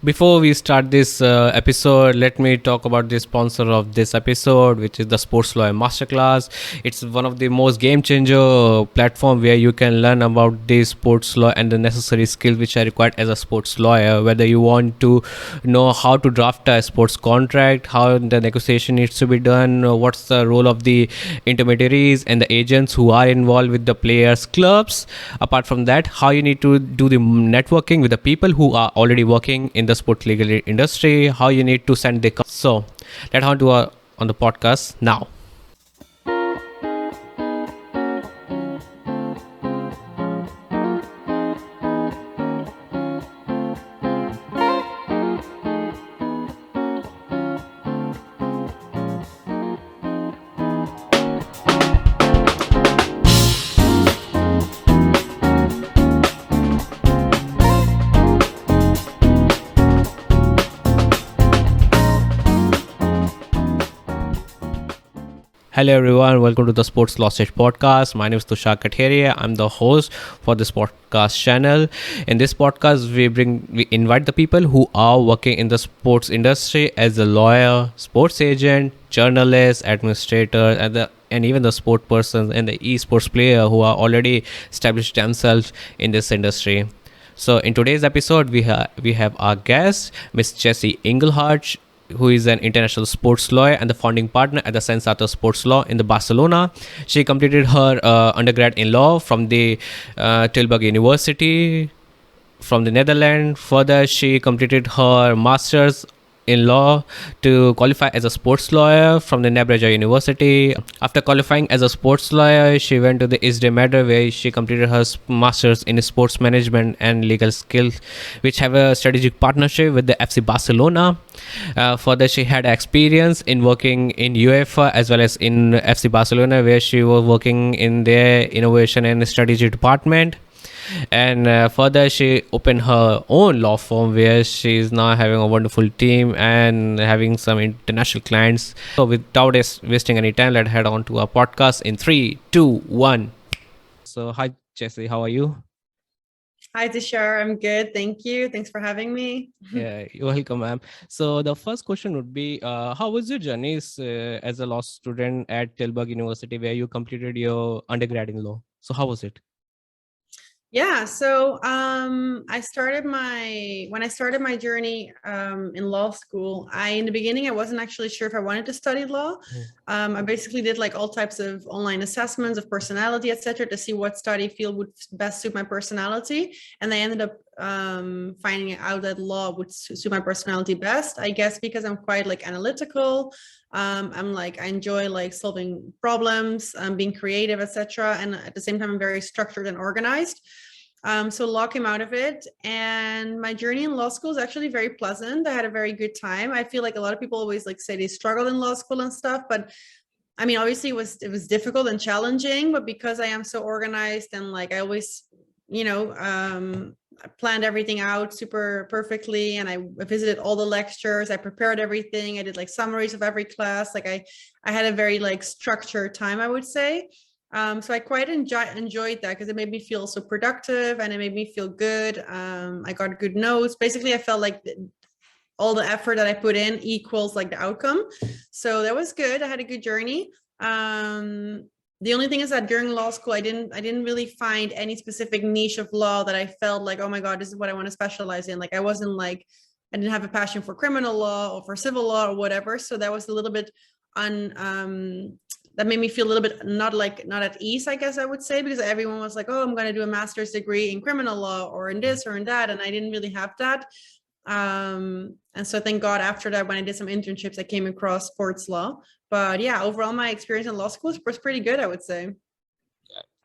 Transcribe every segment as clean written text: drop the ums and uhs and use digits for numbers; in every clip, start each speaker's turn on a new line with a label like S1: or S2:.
S1: Before we start this episode, let me talk about the sponsor of this episode, which is the Sports Lawyer Masterclass. It's one of the most game changer platform where you can learn about the sports law and the necessary skills which are required as a sports lawyer. Whether you want to know how to draft a sports contract, how the negotiation needs to be done, what's the role of the intermediaries and the agents who are involved with the players' clubs. Apart from that, how you need to do the networking with the people who are already working in the sport legal industry, how you need to send the so let's on to on the podcast now. Hello everyone, welcome to the Sports Lawsage podcast. My name is Tushar Katheria. I'm the host for this podcast channel. In this podcast, we invite the people who are working in the sports industry as a lawyer, sports agent, journalist, administrator, and even the sport persons and the esports player who are already established themselves in this industry. So in today's episode, we have our guest, Miss Jessie Engelhart, who is an international sports lawyer and the founding partner at the Sensato Sports Law in the Barcelona. She completed her undergrad in law from the Tilburg University from the Netherlands. Further, she completed her master's in law to qualify as a sports lawyer from the Nebrija University. After qualifying as a sports lawyer, she went to the ISDE where she completed her master's in sports management and legal skills, which have a strategic partnership with the FC Barcelona. Further, she had experience in working in UEFA as well as in FC Barcelona, where she was working in their innovation and strategy department. And further, she opened her own law firm where she is now having a wonderful team and having some international clients. So without wasting any time, let's head on to our podcast in 3, 2, 1. So hi Jessie, how are you?
S2: Hi Tushar, I'm good, thank you. Thanks for having me.
S1: Yeah, you're welcome, ma'am. So the first question would be, how was your journey as a law student at Tilburg University, where you completed your undergrad in law? So how was it?
S2: Yeah, so when I started my journey in law school, in the beginning I wasn't actually sure if I wanted to study law. I basically did like all types of online assessments of personality, etc., to see what study field would best suit my personality, and I ended up finding out that law would suit my personality best, I guess, because I'm quite like analytical. I enjoy like solving problems, being creative, etc., and at the same time I'm very structured and organized. So law came out of it, and my journey in law school is actually very pleasant. I had a very good time. I feel like a lot of people always like say they struggled in law school and stuff, but I mean, obviously it was difficult and challenging, but because I am so organized and like I always, I planned everything out super perfectly, and I visited all the lectures, I prepared everything, I did like summaries of every class. Like I had a very like structured time, I would say. So I quite enjoyed that because it made me feel so productive and it made me feel good. I got good notes. Basically, I felt like all the effort that I put in equals like the outcome. So that was good. I had a good journey. The only thing is that during law school, I didn't really find any specific niche of law that I felt like, oh my God, this is what I want to specialize in. Like I didn't have a passion for criminal law or for civil law or whatever. So that was a little bit that made me feel a little bit not at ease, I guess I would say, because everyone was like, oh, I'm going to do a master's degree in criminal law or in this or in that. And I didn't really have that. And so thank God after that, when I did some internships, I came across sports law. But yeah, overall, my experience in law school was pretty good, I would say.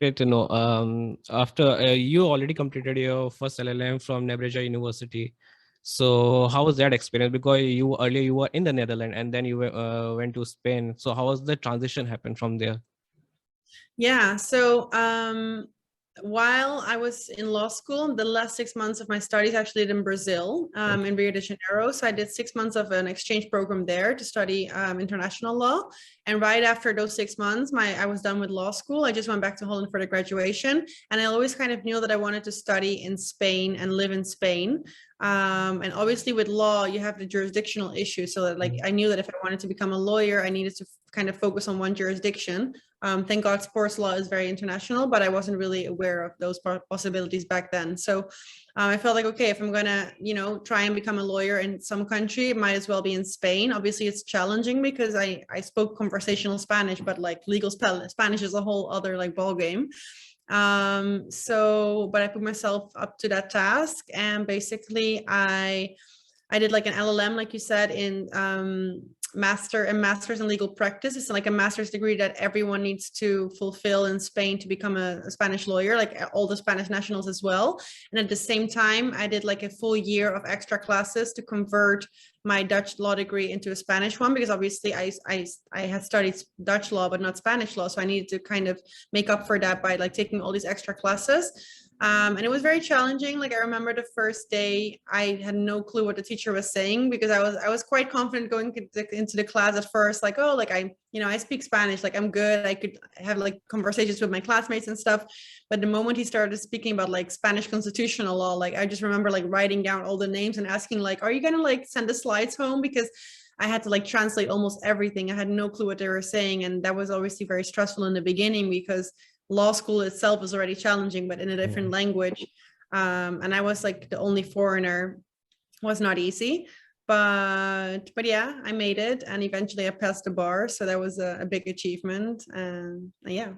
S1: Great to know. After you already completed your first LLM from Nebrija University. So how was that experience? Because earlier you were in the Netherlands and then you went to Spain. So how was the transition happen from there?
S2: Yeah. So while I was in law school, the last 6 months of my studies actually did in Brazil, in Rio de Janeiro. So I did 6 months of an exchange program there to study international law. And right after those 6 months, I was done with law school. I just went back to Holland for the graduation. And I always kind of knew that I wanted to study in Spain and live in Spain. And obviously with law, you have the jurisdictional issue. So that like I knew that if I wanted to become a lawyer, I needed to kind of focus on one jurisdiction. Thank God sports law is very international, but I wasn't really aware of those possibilities back then. So I felt like, okay, if I'm gonna, try and become a lawyer in some country, it might as well be in Spain. Obviously it's challenging because I spoke conversational Spanish, but like legal Spanish is a whole other like ball game. But I put myself up to that task, and basically I did like an LLM, like you said, in master's in legal practice. It's like a master's degree that everyone needs to fulfill in Spain to become a Spanish lawyer, like all the Spanish nationals as well. And at the same time, I did like a full year of extra classes to convert my Dutch law degree into a Spanish one, because obviously I had studied Dutch law, but not Spanish law. So I needed to kind of make up for that by like taking all these extra classes. And it was very challenging. Like I remember the first day, I had no clue what the teacher was saying, because I was quite confident going into the class at first, like, oh, like I speak Spanish, like I'm good. I could have like conversations with my classmates and stuff. But the moment he started speaking about like Spanish constitutional law, like I just remember like writing down all the names and asking like, are you going to like send the slides home? Because I had to like translate almost everything. I had no clue what they were saying. And that was obviously very stressful in the beginning, because law school itself was already challenging, but in a different language. And I was like the only foreigner. Was not easy, but yeah, I made it, and eventually I passed the bar. So that was a big achievement. And yeah.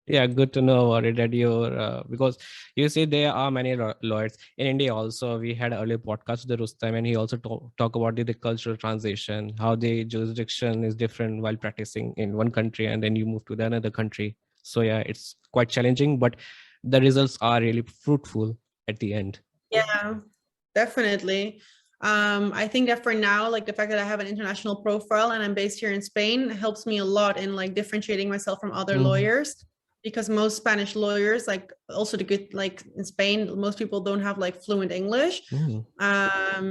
S1: Yeah, good to know about it, that you're because you say there are many lawyers in India. Also, we had an earlier podcast with the Rustam, and he also talk about the cultural transition, how the jurisdiction is different while practicing in one country and then you move to the another country. So yeah, it's quite challenging, but the results are really fruitful at the end.
S2: Yeah, definitely. I think that for now, like the fact that I have an international profile and I'm based here in Spain helps me a lot in like differentiating myself from other lawyers, because most Spanish lawyers, like also the good, like in Spain, most people don't have like fluent English.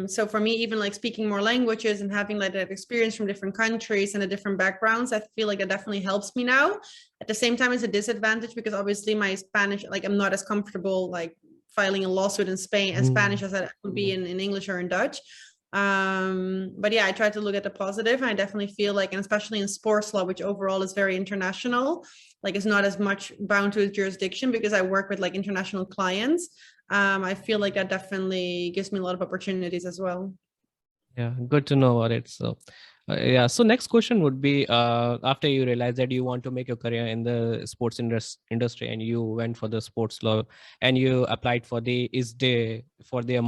S2: So for me, even like speaking more languages and having like that experience from different countries and the different backgrounds, I feel like that definitely helps me now. At the same time, it's a disadvantage because obviously my Spanish, like I'm not as comfortable like filing a lawsuit in Spain and Spanish as that would be in English or in Dutch. But yeah, I try to look at the positive, and I definitely feel like, and especially in sports law, which overall is very international, like it's not as much bound to a jurisdiction because I work with like international clients. I feel like that definitely gives me a lot of opportunities as well.
S1: Yeah, good to know about it. So yeah, so next question would be, after you realize that you want to make your career in the sports industry, and you went for the sports law and you applied for the ISDE for their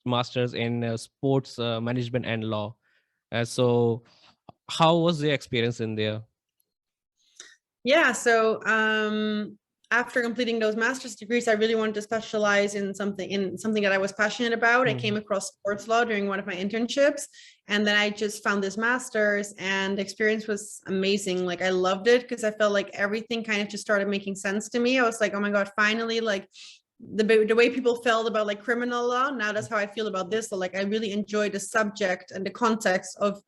S1: masters in sports management and law. So how was the experience in there?
S2: Yeah, so after completing those master's degrees, I really wanted to specialize in something that I was passionate about. I came across sports law during one of my internships, and then I just found this master's, and the experience was amazing. Like I loved it because I felt like everything kind of just started making sense to me. I was like, oh my God, finally, like the way people felt about like criminal law, now that's how I feel about this. So like I really enjoyed the subject and the context of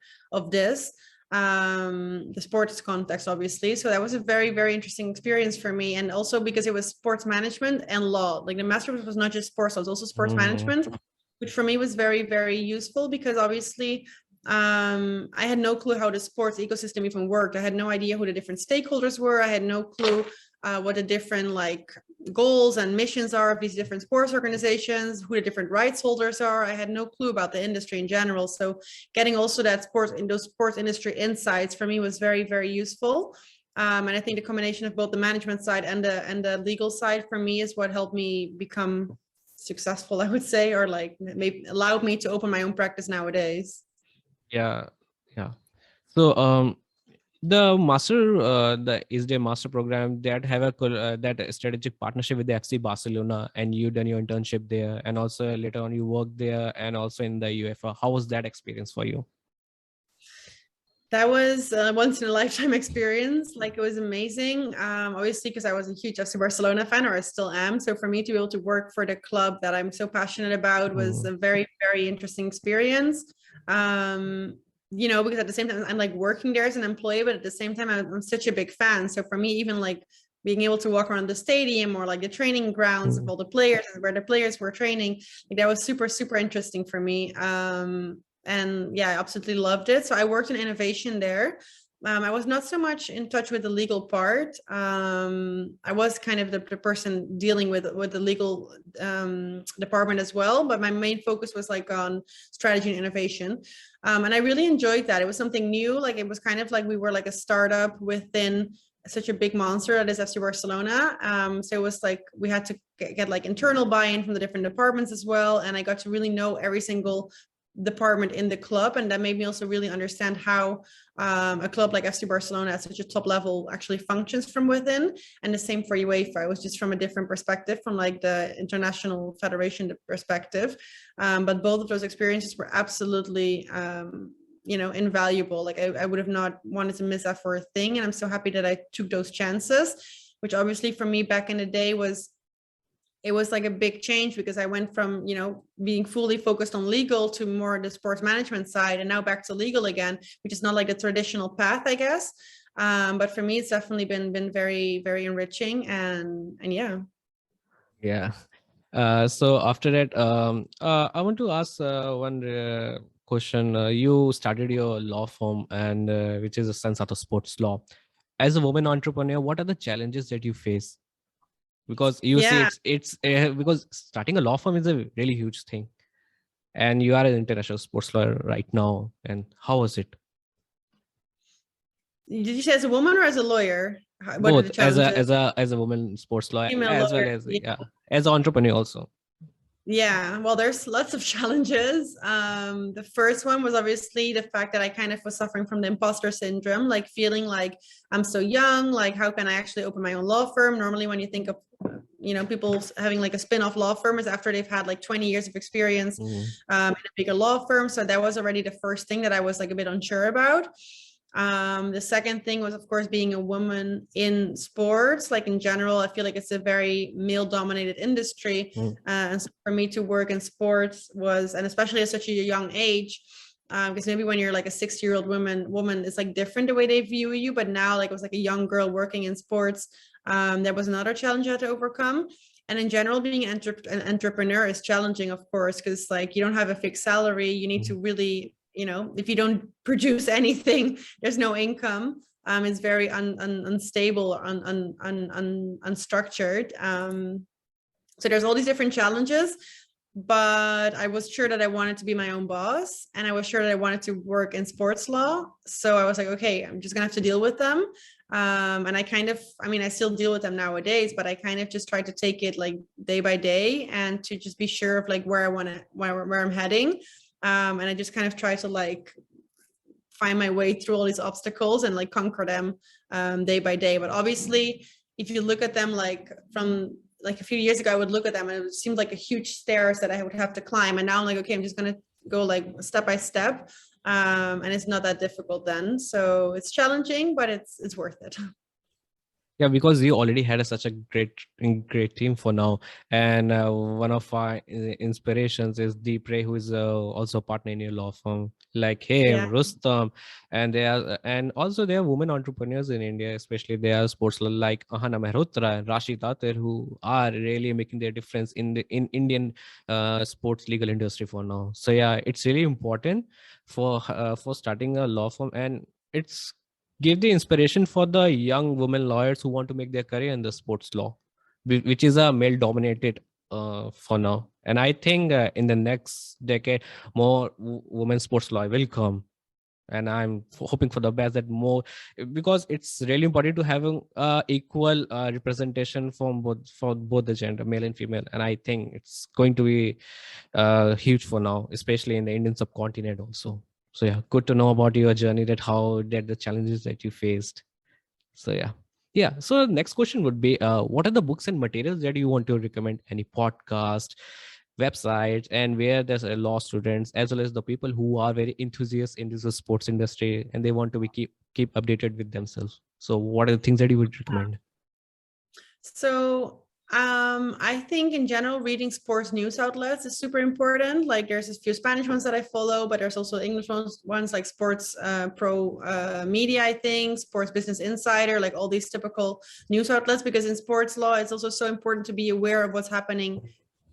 S2: this, the sports context, obviously. So that was a very, very interesting experience for me. And also because it was sports management and law, like the master's was not just sports, it was also sports management, which for me was very, very useful because obviously I had no clue how the sports ecosystem even worked. I had no idea who the different stakeholders were. I had no clue what the different like goals and missions are of these different sports organizations, who the different rights holders are. I had no clue about the industry in general. So getting also that those sports industry insights for me was very, very useful. And I think the combination of both the management side and the legal side for me is what helped me become successful, I would say, or like maybe allowed me to open my own practice nowadays.
S1: Yeah. So the the ISDE master program that have that strategic partnership with the FC Barcelona, and you done your internship there, and also later on you worked there and also in the UEFA. How was that experience for you?
S2: That was a once in a lifetime experience. Like it was amazing. Obviously, because I was a huge FC Barcelona fan, or I still am. So for me to be able to work for the club that I'm so passionate about was a very, very interesting experience. Because at the same time, I'm like working there as an employee, but at the same time, I'm such a big fan. So for me, even like being able to walk around the stadium or like the training grounds of all the players where the players were training, like that was super, super interesting for me. And yeah, I absolutely loved it. So I worked in innovation there. I was not so much in touch with the legal part. I was kind of the person dealing with the legal department as well, but my main focus was like on strategy and innovation. And I really enjoyed that. It was something new. Like it was kind of like we were like a startup within such a big monster that is FC Barcelona. So it was like we had to get like internal buy-in from the different departments as well. And I got to really know every single department in the club, and that made me also really understand how a club like FC Barcelona at such a top level actually functions from within. And the same for UEFA. It was just from a different perspective, from like the international federation perspective. But both of those experiences were absolutely invaluable. Like I would have not wanted to miss that for a thing. And I'm so happy that I took those chances, which obviously for me back in the day was like a big change, because I went from, being fully focused on legal to more the sports management side, and now back to legal again, which is not like the traditional path, I guess. But for me, it's definitely been very, very enriching, and yeah.
S1: Yeah. So after that, I want to ask one question. You started your law firm, and which is a Sensato Sports Law. As a woman entrepreneur, what are the challenges that you face? Because you see, it's because starting a law firm is a really huge thing, and you are an international sports lawyer right now. And how was it?
S2: Did you say as a woman or as a lawyer?
S1: What both, as a woman sports lawyer, as well as as an entrepreneur also.
S2: Yeah, well, there's lots of challenges. The first one was obviously the fact that I kind of was suffering from the imposter syndrome, like feeling like I'm so young, like how can I actually open my own law firm? Normally when you think of people having like a spin-off law firm is after they've had like 20 years of experience in a bigger law firm. So that was already the first thing that I was like a bit unsure about. The second thing was, of course, being a woman in sports. Like in general, I feel like it's a very male-dominated industry, and so for me to work in sports was, and especially at such a young age, because maybe when you're like a 60-year-old woman, it's like different the way they view you. But now, like, it was like a young girl working in sports. That was another challenge I had to overcome. And in general, being an entrepreneur is challenging, of course, because like you don't have a fixed salary. You need to really, if you don't produce anything, there's no income. It's very unstable, unstructured. So there's all these different challenges, but I was sure that I wanted to be my own boss, and I was sure that I wanted to work in sports law. So I was like, okay, I'm just gonna have to deal with them. And I still deal with them nowadays, but I kind of just try to take it like day by day, and to just be sure of like where I'm heading. And I just kind of try to like find my way through all these obstacles and like conquer them day by day. But obviously, if you look at them like from like a few years ago, I would look at them and it seemed like a huge stairs that I would have to climb. And now I'm like, okay, I'm just going to go like step by step. And it's not that difficult then. So it's challenging, but it's worth it.
S1: Yeah, because you already had such a great team for now, and one of our inspirations is Deep Ray, who is also a partner in your law firm, like him, Rustam, and also there are women entrepreneurs in India, especially there are sports like Aahna, Mehrotra, and Rashi, Tater, who are really making their difference in Indian sports legal industry for now. So yeah, it's really important for starting a law firm, and it's give the inspiration for the young women lawyers who want to make their career in the sports law, which is a male dominated for now. And I think in the next decade, more women sports law will come. And I'm hoping for the best, that more, because it's really important to have equal representation for both the gender, male and female. And I think it's going to be huge for now, especially in the Indian subcontinent also. So yeah, good to know about your journey, that the challenges that you faced. So yeah. So next question would be, what are the books and materials that you want to recommend? Any podcast websites, and where there's a law students as well as the people who are very enthusiasts in this sports industry and they want to be keep updated with themselves. So what are the things that you would recommend?
S2: So I think in general, reading sports news outlets is super important. Like there's a few Spanish ones that I follow, but there's also English ones like Sports Pro Media, I think, Sports Business Insider, like all these typical news outlets, because in sports law, it's also so important to be aware of what's happening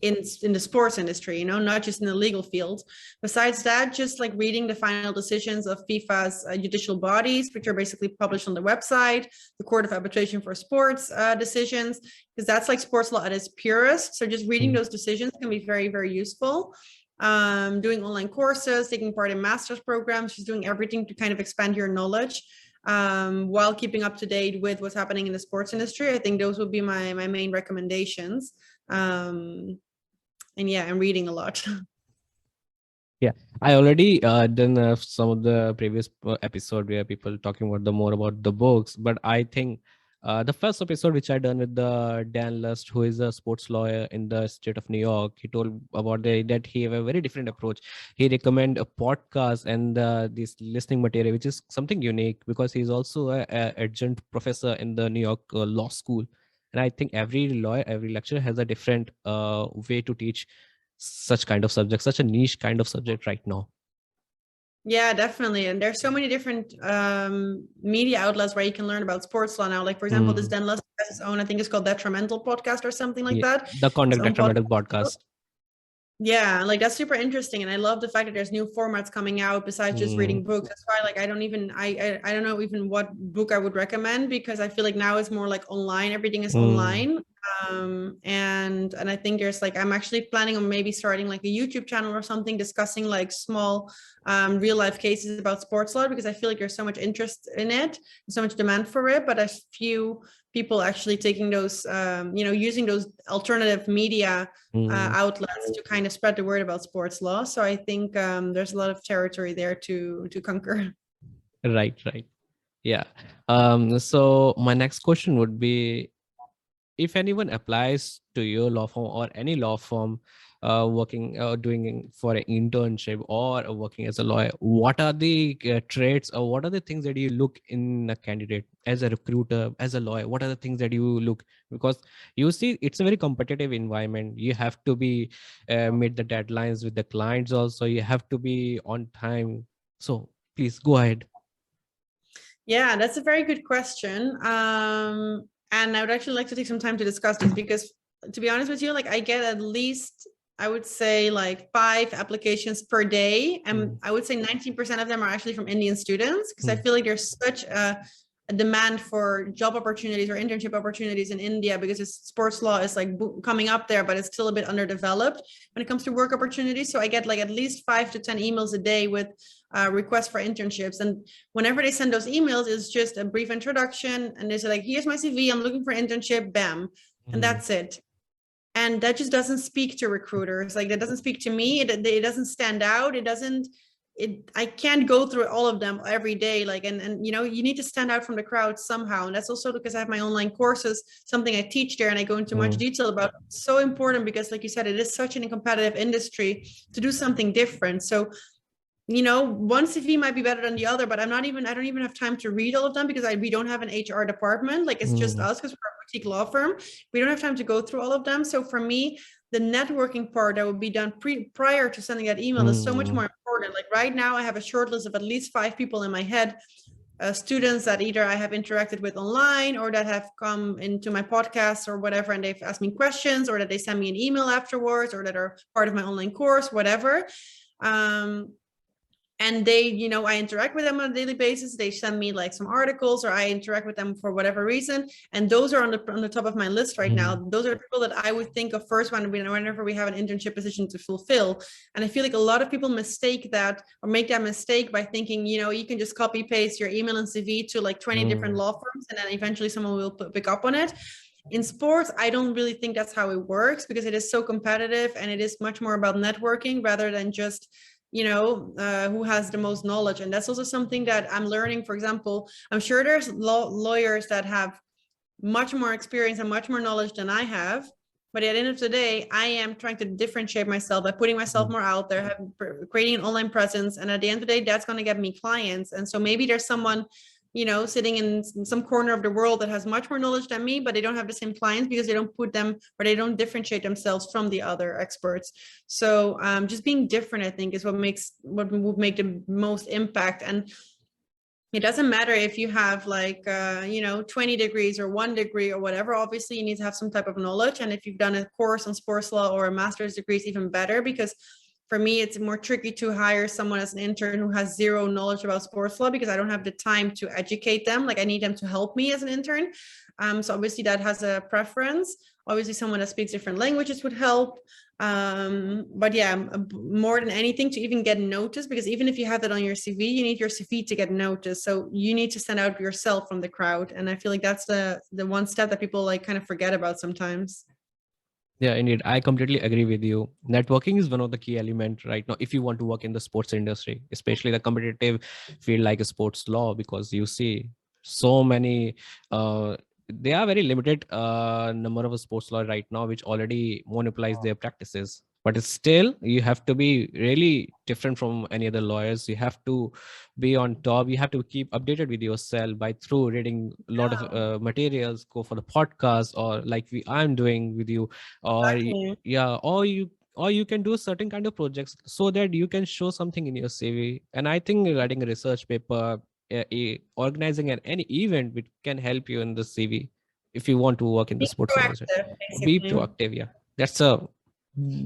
S2: in the sports industry, not just in the legal field. Besides that, just like reading the final decisions of FIFA's judicial bodies, which are basically published on the website, the Court of Arbitration for Sports decisions, because that's like sports law at its purest. So just reading those decisions can be very, very useful. Doing online courses, taking part in master's programs, just doing everything to kind of expand your knowledge while keeping up to date with what's happening in the sports industry. I think those would be my main recommendations. And yeah, I'm reading a lot.
S1: Yeah, I already done some of the previous episode where people talking about more about the books, but I think the first episode which I done with the Dan Lust, who is a sports lawyer in the state of New York, he told about that he have a very different approach. He recommend a podcast and this listening material, which is something unique because he's also a adjunct professor in the New York law school. And I think every lawyer, every lecturer has a different way to teach such kind of subject, such a niche kind of subject right now.
S2: Yeah, definitely. And there's so many different media outlets where you can learn about sports law now. Like, for example, this Dan Lust has his own, I think it's called Detrimental Podcast or something like that.
S1: The Conduct Detrimental podcast.
S2: Yeah, like that's super interesting, and I love the fact that there's new formats coming out besides just reading books. That's why, like, I don't know even what book I would recommend, because I feel like now it's more like online. Everything is online, and I think there's like, I'm actually planning on maybe starting like a YouTube channel or something discussing like small real life cases about sports law, because I feel like there's so much interest in it, so much demand for it, but a few people actually taking those, using those alternative media outlets to kind of spread the word about sports law. So I think there's a lot of territory there to conquer.
S1: Right. Yeah. So my next question would be, if anyone applies to your law firm or any law firm working doing for an internship or working as a lawyer, what are the traits or what are the things that you look in a candidate as a recruiter, as a lawyer? What are the things that you look? Because you see, it's a very competitive environment. You have to be meet the deadlines with the clients also. You have to be on time. So please go ahead.
S2: Yeah, that's a very good question. And I would actually like to take some time to discuss this, because to be honest with you, like I get at least, I would say like 5 applications per day. And I would say 19% of them are actually from Indian students, because I feel like there's such a demand for job opportunities or internship opportunities in India, because sports law is like coming up there, but it's still a bit underdeveloped when it comes to work opportunities. So I get like at least 5 to 10 emails a day with requests for internships. And whenever they send those emails, it's just a brief introduction. And they say like, here's my CV, I'm looking for an internship, bam. And that's it. And that just doesn't speak to recruiters. Like that doesn't speak to me. It doesn't stand out. I can't go through all of them every day. Like, and you need to stand out from the crowd somehow. And that's also because I have my online courses, something I teach there, and I go into much detail about. It's so important because, like you said, it is such an competitive industry to do something different. So, one CV might be better than the other, but I don't even have time to read all of them, because we don't have an HR department. Like it's just us, because we're a boutique law firm. We don't have time to go through all of them. So for me, the networking part that would be done prior to sending that email is so much more important. Like right now, I have a short list of at least 5 people in my head, students that either I have interacted with online or that have come into my podcast or whatever, and they've asked me questions, or that they send me an email afterwards, or that are part of my online course, whatever. And they, I interact with them on a daily basis. They send me like some articles, or I interact with them for whatever reason. And those are on the top of my list right now. Those are the people that I would think of first whenever we have an internship position to fulfill. And I feel like a lot of people mistake that, or make that mistake by thinking, you can just copy paste your email and CV to like 20 different law firms, and then eventually someone will pick up on it. In sports, I don't really think that's how it works, because it is so competitive, and it is much more about networking rather than just who has the most knowledge. And that's also something that I'm learning. For example, I'm sure there's lawyers that have much more experience and much more knowledge than I have, But at the end of the day, I am trying to differentiate myself by putting myself more out there, creating an online presence. And at the end of the day, that's going to get me clients. And so maybe there's someone, sitting in some corner of the world that has much more knowledge than me, but they don't have the same clients because they don't put them, or they don't differentiate themselves from the other experts. So just being different, I think, is what would make the most impact. And it doesn't matter if you have 20 degrees or 1 degree or whatever. Obviously, you need to have some type of knowledge. And if you've done a course on sports law or a master's degree, it's even better, because for me, it's more tricky to hire someone as an intern who has zero knowledge about sports law, because I don't have the time to educate them. Like, I need them to help me as an intern. So obviously that has a preference. Obviously, someone that speaks different languages would help. But yeah, more than anything, to even get noticed, because even if you have that on your CV, you need your CV to get noticed. So you need to stand out yourself from the crowd. And I feel like that's the one step that people kind of forget about sometimes.
S1: Yeah, indeed. I completely agree with you. Networking is one of the key elements right now if you want to work in the sports industry, especially the competitive field like a sports law, because you see so many they are very limited number of sports law right now which already monopolize their practices. But it's still, you have to be really different from any other lawyers. You have to be on top. You have to keep updated with yourself by through reading a lot of materials, go for the podcast, or like I'm doing with you, or
S2: Exactly.
S1: or you can do certain kind of projects so that you can show something in your CV. And I think writing a research paper, organizing any event which can help you in the CV if you want to work in the
S2: Be
S1: sports industry.
S2: proactive,
S1: Be
S2: basically.
S1: proactive. Yeah, that's a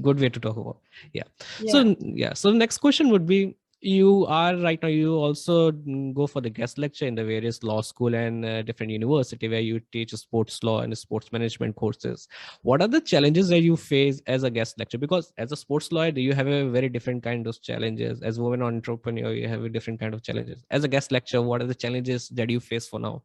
S1: good way to talk about. Yeah.
S2: Yeah.
S1: So the next question would be, you are right now, you also go for the guest lecture in the various law school and different university where you teach sports law and sports management courses. What are the challenges that you face as a guest lecturer? Because as a sports lawyer, you have a very different kind of challenges. As a woman entrepreneur, you have a different kind of challenges. As a guest lecturer, what are the challenges that you face for now?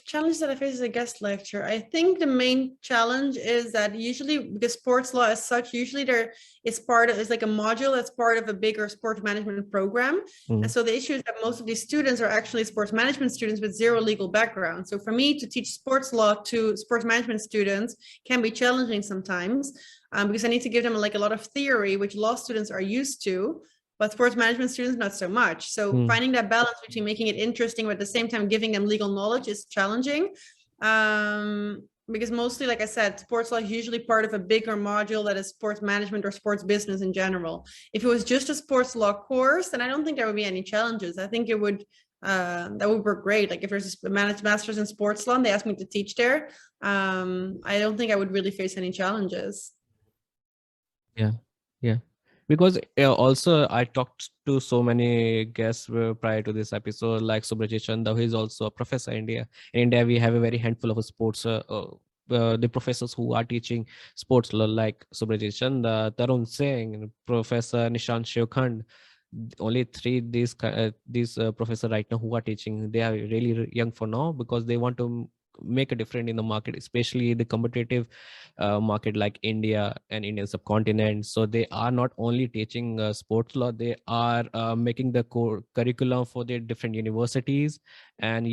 S2: Challenge that I face as a guest lecturer. I think the main challenge is that usually, because sports law as such, usually it's like a module that's part of a bigger sports management program. And so the issue is that most of these students are actually sports management students with zero legal background. So for me to teach sports law to sports management students can be challenging sometimes, because I need to give them a lot of theory, which law students are used to, but sports management students, not so much. So finding that balance between making it interesting, but at the same time giving them legal knowledge is challenging. Because mostly, like I said, sports law is usually part of a bigger module that is sports management or sports business in general. If it was just a sports law course, then I don't think there would be any challenges. I think that would work great. Like if there's a master's in sports law and they ask me to teach there, I don't think I would really face any challenges.
S1: Yeah. Because also I talked to so many guests prior to this episode, like Subhrajit, Chanda, who is also a professor in India. In India, we have a very handful of sports, the professors who are teaching sports law, like Subhrajit, Chanda, Tarun Singh, Professor Nishant, Sheokhand. Only three these professors right now who are teaching. They are really young for now because they want to make a difference in the market, especially the competitive market like India and Indian subcontinent. So they are not only teaching sports law, they are making the core curriculum for their different universities. And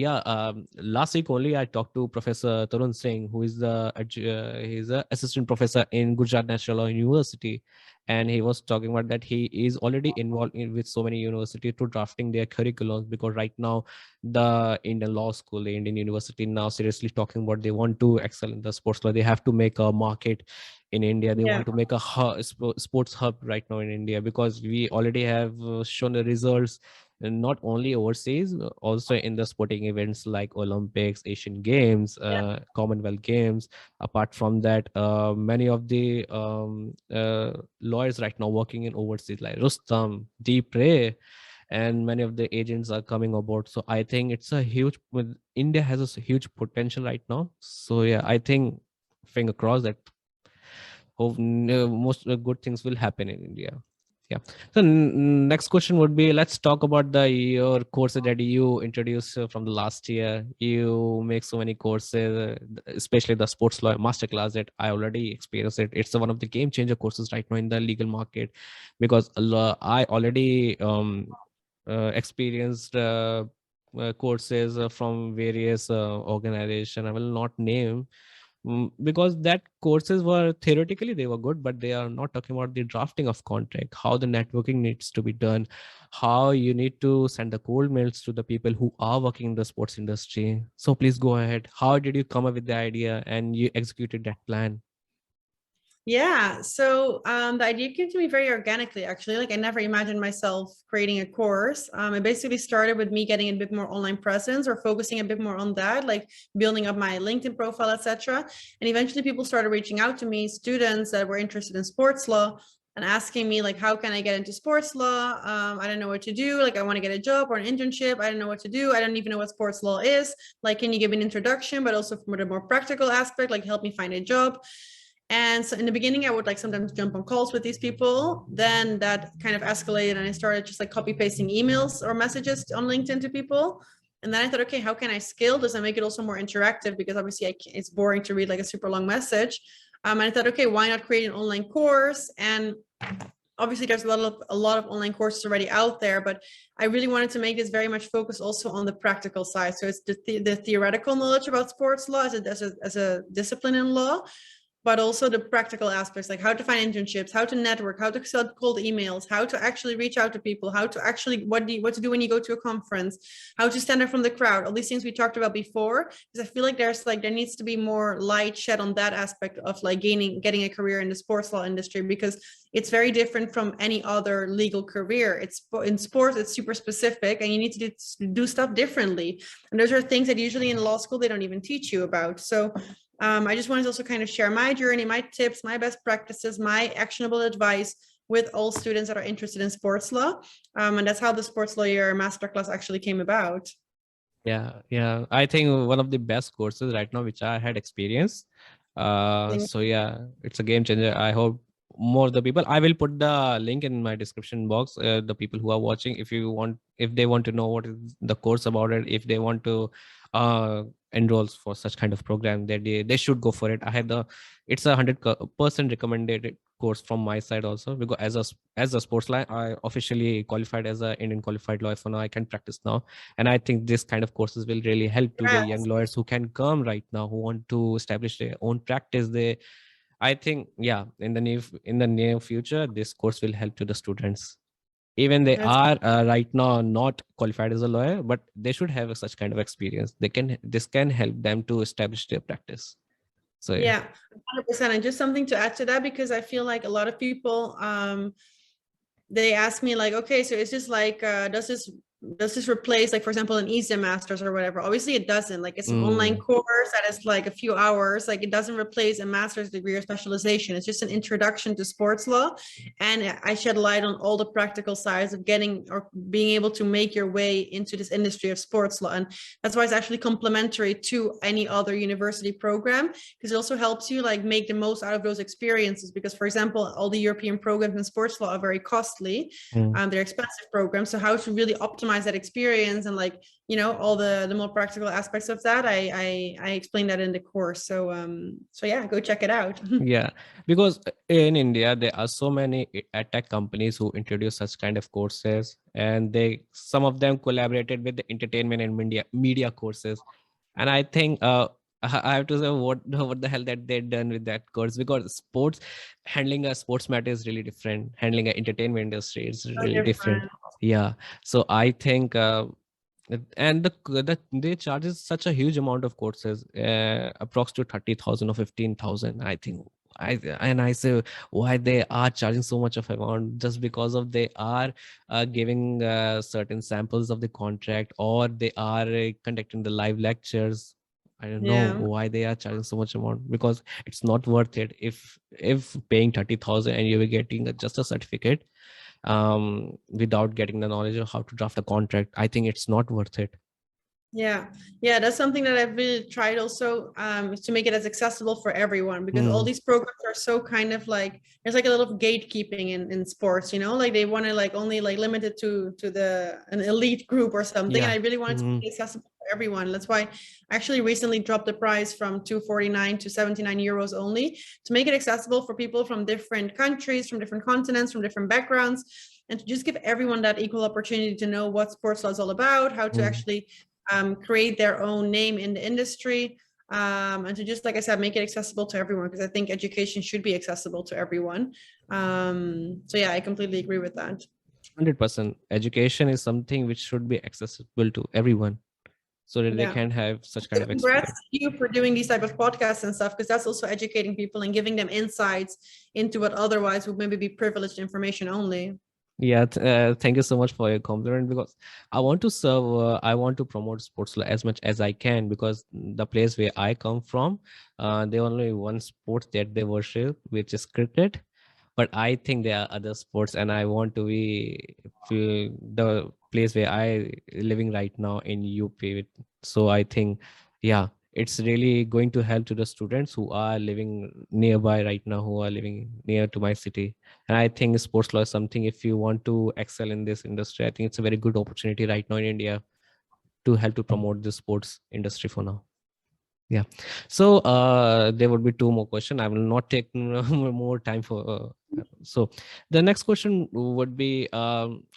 S1: last week only I talked to Professor Tarun Singh, who is he's a assistant professor in Gujarat National Law University. And he was talking about that he is already involved with so many universities to drafting their curriculums, because right now the Indian law school, the Indian university now seriously talking about they want to excel in the sports law. They have to make a market in India. They want to make a sports hub right now in India, because we already have shown the results, and not only overseas, also in the sporting events like Olympics, Asian Games, Commonwealth Games. Apart from that, many of the lawyers right now working in overseas like Rustam, Deep Ray, and many of the agents are coming aboard. So I think it's a huge, India has a huge potential right now. So yeah, I think finger crossed that hope most good things will happen in India. Yeah. So next question would be, let's talk about your courses that you introduced from the last year. You make so many courses, especially the Sports Lawyer Masterclass that I already experienced it. It's one of the game changer courses right now in the legal market, because I already experienced courses from various organization. I will not name. Because that courses were theoretically they were good, but they are not talking about the drafting of contract, how the networking needs to be done, how you need to send the cold mails to the people who are working in the sports industry. So please go ahead. How did you come up with the idea and you executed that plan?
S2: Yeah, so the idea came to me very organically, actually. Like I never imagined myself creating a course. It basically started with me getting a bit more online presence or focusing a bit more on that, like building up my LinkedIn profile, etc. And eventually people started reaching out to me, students that were interested in sports law, and asking me like, how can I get into sports law? I don't know what to do. Like I want to get a job or an internship. I don't know what to do. I don't even know what sports law is. Like, can you give me an introduction, but also from a more practical aspect, like help me find a job. And so in the beginning, I would like sometimes jump on calls with these people. Then that kind of escalated, and I started just like copy pasting emails or messages on LinkedIn to people. And then I thought, okay, how can I scale this and make it also more interactive? Because obviously it's boring to read like a super long message. And I thought, okay, why not create an online course? And obviously there's a lot of online courses already out there, but I really wanted to make this very much focus also on the practical side. So it's the theoretical knowledge about sports law as a discipline in law, but also the practical aspects, like how to find internships, how to network, how to send cold emails, how to actually reach out to people, how to actually what to do when you go to a conference, how to stand out from the crowd, all these things we talked about before. Because I feel like there needs to be more light shed on that aspect of like getting a career in the sports law industry, because it's very different from any other legal career. It's in sports, it's super specific, and you need to do stuff differently. And those are things that usually in law school they don't even teach you about. So I just wanted to also kind of share my journey, my tips, my best practices, my actionable advice with all students that are interested in sports law. And that's how the Sports Lawyer Masterclass actually came about.
S1: Yeah. I think one of the best courses right now, which I had experienced. So yeah, it's a game changer. I hope more of the people. I will put the link in my description box. The people who are watching, if they want to know what is the course about it, if they want to enrolls for such kind of program, they should go for it. It's 100% recommended course from my side also, because as a sports lawyer, I officially qualified as a Indian qualified lawyer. For now I can practice now, and I think this kind of courses will really help to the young lawyers who can come right now, who want to establish their own practice. I think, yeah, in the near future, this course will help to the students. Even they are right now not qualified as a lawyer, but they should have such kind of experience. This can help them to establish their practice. So
S2: yeah, 100%. And just something to add to that, because I feel like a lot of people they ask me like, okay, so it's just like does this replace, like, for example, an ISDE masters or whatever? Obviously it doesn't. Like, it's an online course that is like a few hours. Like, it doesn't replace a master's degree or specialization. It's just an introduction to sports law, and I shed light on all the practical sides of getting or being able to make your way into this industry of sports law. And that's why it's actually complementary to any other university program, because it also helps you like make the most out of those experiences. Because, for example, all the European programs in sports law are very costly. They're expensive programs. So how to really optimize that experience and, like, you know, all the more practical aspects of that, I explain that in the course. So yeah, go check it out.
S1: yeah, because in India there are so many tech companies who introduce such kind of courses, and some of them collaborated with the entertainment and media courses. And I think I have to say what the hell that they've done with that course, because handling a sports matter is really different. Handling an entertainment industry is really different. Yeah. So I think and they charges such a huge amount of courses, approx to 30,000 or 15,000, I think. I say, why they are charging so much of amount? Just because of they are giving certain samples of the contract, or they are conducting the live lectures. I don't know why they are charging so much amount, because it's not worth it. If paying 30,000 and you are getting just a certificate without getting the knowledge of how to draft a contract, I think it's not worth it.
S2: Yeah, that's something that I've really tried also, is to make it as accessible for everyone, because all these programs are so kind of like, there's like a little gatekeeping in sports, you know, like they want to like only like limit it to an elite group or something. And I really wanted to make it accessible for everyone. That's why I actually recently dropped the price from 249 to 79 euros only, to make it accessible for people from different countries, from different continents, from different backgrounds, and to just give everyone that equal opportunity to know what sports law is all about, how to actually create their own name in the industry, and to just, like I said, make it accessible to everyone, because I think education should be accessible to everyone. So yeah, I completely agree with that.
S1: 100%. Education is something which should be accessible to everyone, so that they can have such kind of
S2: Congrats
S1: experience.
S2: to you for doing these type of podcasts and stuff, because that's also educating people and giving them insights into what otherwise would maybe be privileged information only.
S1: Yeah, thank you so much for your compliment, because I want to serve, I want to promote sports law as much as I can, because the place where I come from, they only one sport that they worship, which is cricket. But I think there are other sports, and I want to be the place where I living right now in UP. So I think, yeah, it's really going to help to the students who are living nearby right now, who are living near to my city. And I think sports law is something, if you want to excel in this industry, I think it's a very good opportunity right now in India to help to promote the sports industry for now. Yeah. So there would be two more questions. I will not take more time for. So the next question would be,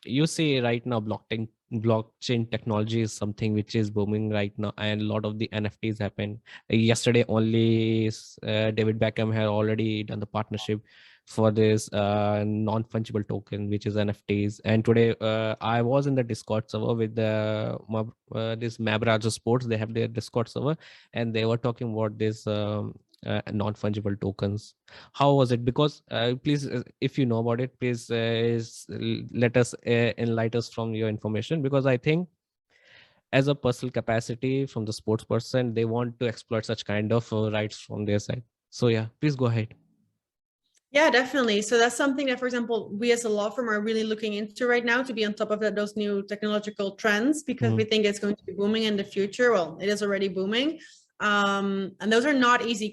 S1: you see right now blockchain technology is something which is booming right now, and a lot of the NFTs happen. Yesterday only, David Beckham had already done the partnership for this non-fungible token, which is NFTs. And today I was in the Discord server with this Nebrija Sports. They have their Discord server, and they were talking about this non-fungible tokens. How was it? Because please, if you know about it, please let us enlighten us from your information, because I think as a personal capacity from the sports person, they want to exploit such kind of rights from their side. So yeah, please go ahead.
S2: Yeah, definitely. So that's something that, for example, we as a law firm are really looking into right now, to be on top of those new technological trends, because we think it's going to be booming in the future. Well, it is already booming. And those are not easy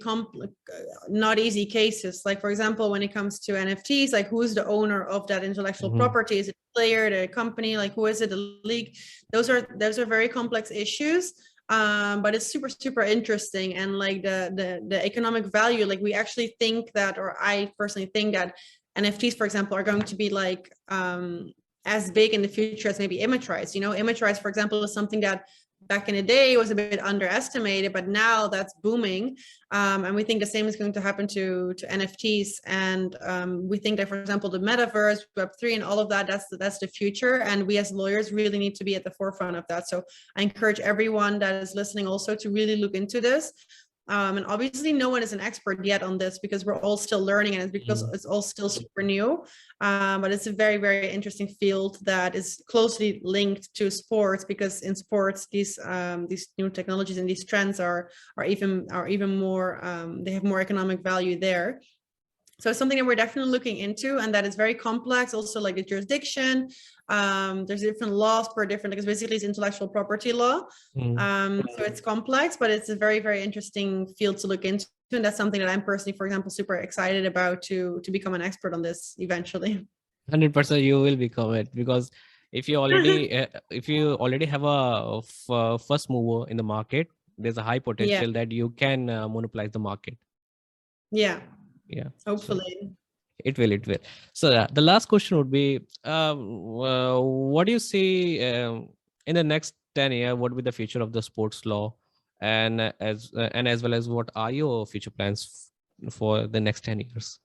S2: cases. Like, for example, when it comes to NFTs, like, who is the owner of that intellectual property? Is it a player, the company? Like, who is it, the league? Those are very complex issues. But it's super interesting, and like the economic value, like, we actually think that, or I personally think that NFTs, for example, are going to be like as big in the future as maybe image rights. Image rights, for example, is something that back in the day was a bit underestimated, but now that's booming. And we think the same is going to happen to NFTs. And we think that, for example, the metaverse, Web3, and all of that, that's the future. And we as lawyers really need to be at the forefront of that. So I encourage everyone that is listening also to really look into this. And obviously no one is an expert yet on this, because we're all still learning, and it's because it's all still super new. But it's a very interesting field that is closely linked to sports, because in sports these new technologies and these trends are even more, they have more economic value there. So it's something that we're definitely looking into, and that is very complex. Also, like the jurisdiction, there's different laws per different, because basically it's intellectual property law. So it's complex, but it's a very interesting field to look into. And that's something that I'm personally, for example, super excited about to become an expert on this eventually.
S1: 100% you will become it, because if you already have a first mover in the market, there's a high potential that you can monopolize the market.
S2: Yeah.
S1: Hopefully. So it will. So the last question would be, what do you see in the next 10 years? What will be the future of the sports law, and as well as what are your future plans for the next 10 years?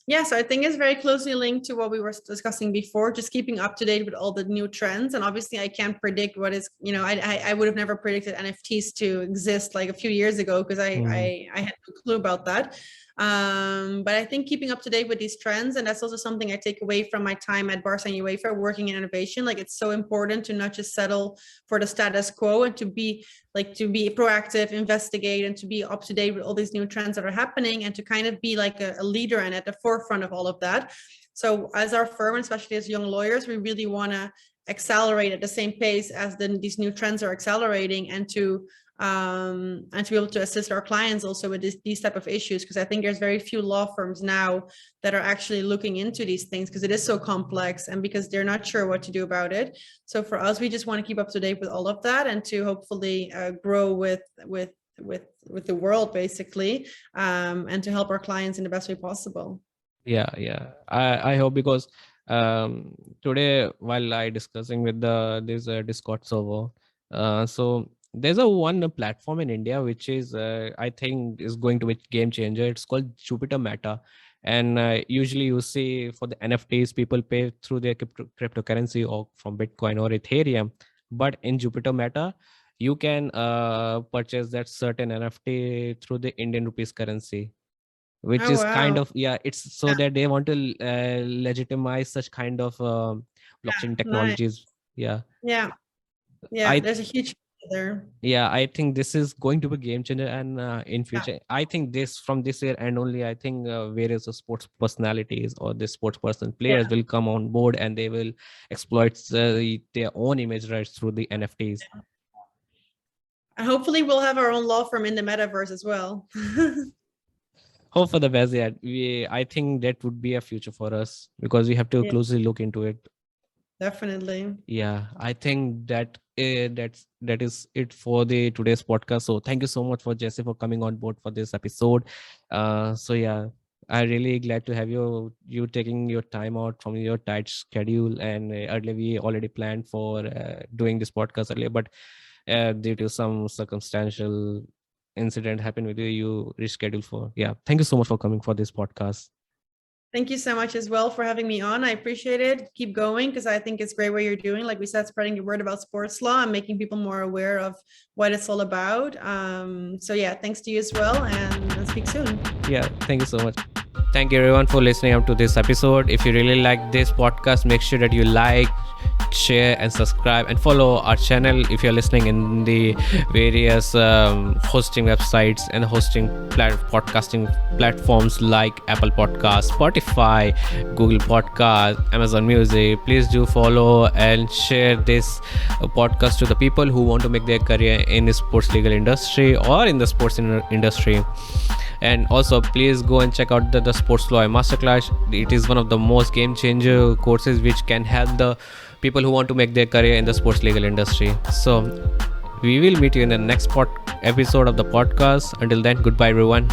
S2: Yeah, so I think it's very closely linked to what we were discussing before, just keeping up to date with all the new trends. And obviously I can't predict what is, I would have never predicted NFTs to exist like a few years ago, because I had no clue about that. But I think keeping up to date with these trends, and that's also something I take away from my time at Barca and UEFA working in innovation. Like, it's so important to not just settle for the status quo, and to be proactive, investigate, and to be up to date with all these new trends that are happening, and to kind of be like a leader and at the forefront of all of that. So as our firm, especially as young lawyers, we really want to accelerate at the same pace as these new trends are accelerating, and to and to be able to assist our clients also with these type of issues, because I think there's very few law firms now that are actually looking into these things because it is so complex and because they're not sure what to do about it. So for us, we just want to keep up to date with all of that and to hopefully grow with the world basically, and to help our clients in the best way possible.
S1: Yeah. I hope, because today while I discussing with this Discord server, so there's one platform in India which is I think is going to be Gamechanger. It's called Jupiter.meta, and usually you see for the NFTs people pay through their cryptocurrency or from Bitcoin or Ethereum, but in Jupiter.meta you can purchase that certain NFT through the Indian rupees currency, which
S2: Oh
S1: is kind
S2: wow.
S1: of, yeah, it's so
S2: Yeah.
S1: that they want to legitimize such kind of blockchain
S2: Nice.
S1: technologies. Yeah.
S2: Yeah.
S1: I
S2: There's a huge there.
S1: Yeah, I think this is going to be game changer, and in
S2: Yeah.
S1: future I think this from this year and only, I think various sports personalities or the sports person players will come on board and they will exploit their own image rights through the NFTs.
S2: And hopefully we'll have our own law firm in the metaverse as well.
S1: Hope for the best. Yeah, I think that would be a future for us because we have to closely look into it.
S2: Definitely.
S1: Yeah, I think that that is it for the today's podcast. So thank you so much for Jessie for coming on board for this episode. So yeah, I'm really glad to have you taking your time out from your tight schedule. And earlier we already planned for doing this podcast earlier, but due to some circumstantial incident happened with you, you rescheduled for. Yeah, thank you so much for coming for this podcast.
S2: Thank you so much as well for having me on. I appreciate it. Keep going, because I think it's great what you're doing. Like we said, spreading the word about sports law and making people more aware of what it's all about. So yeah, thanks to you as well, and I'll speak soon.
S1: Yeah, thank you so much. Thank you everyone for listening up to this episode. If you really like this podcast, make sure that you like, share and subscribe, and follow our channel if you're listening in the various hosting websites and hosting podcasting platforms like Apple Podcasts, Spotify, Google Podcasts, Amazon Music. Please do follow and share this podcast to the people who want to make their career in the sports legal industry or in the sports industry. And also please go and check out the Sports Lawyer Masterclass. It is one of the most game changer courses which can help the people who want to make their career in the sports legal industry. So we will meet you in the next episode of the podcast. Until then, goodbye everyone.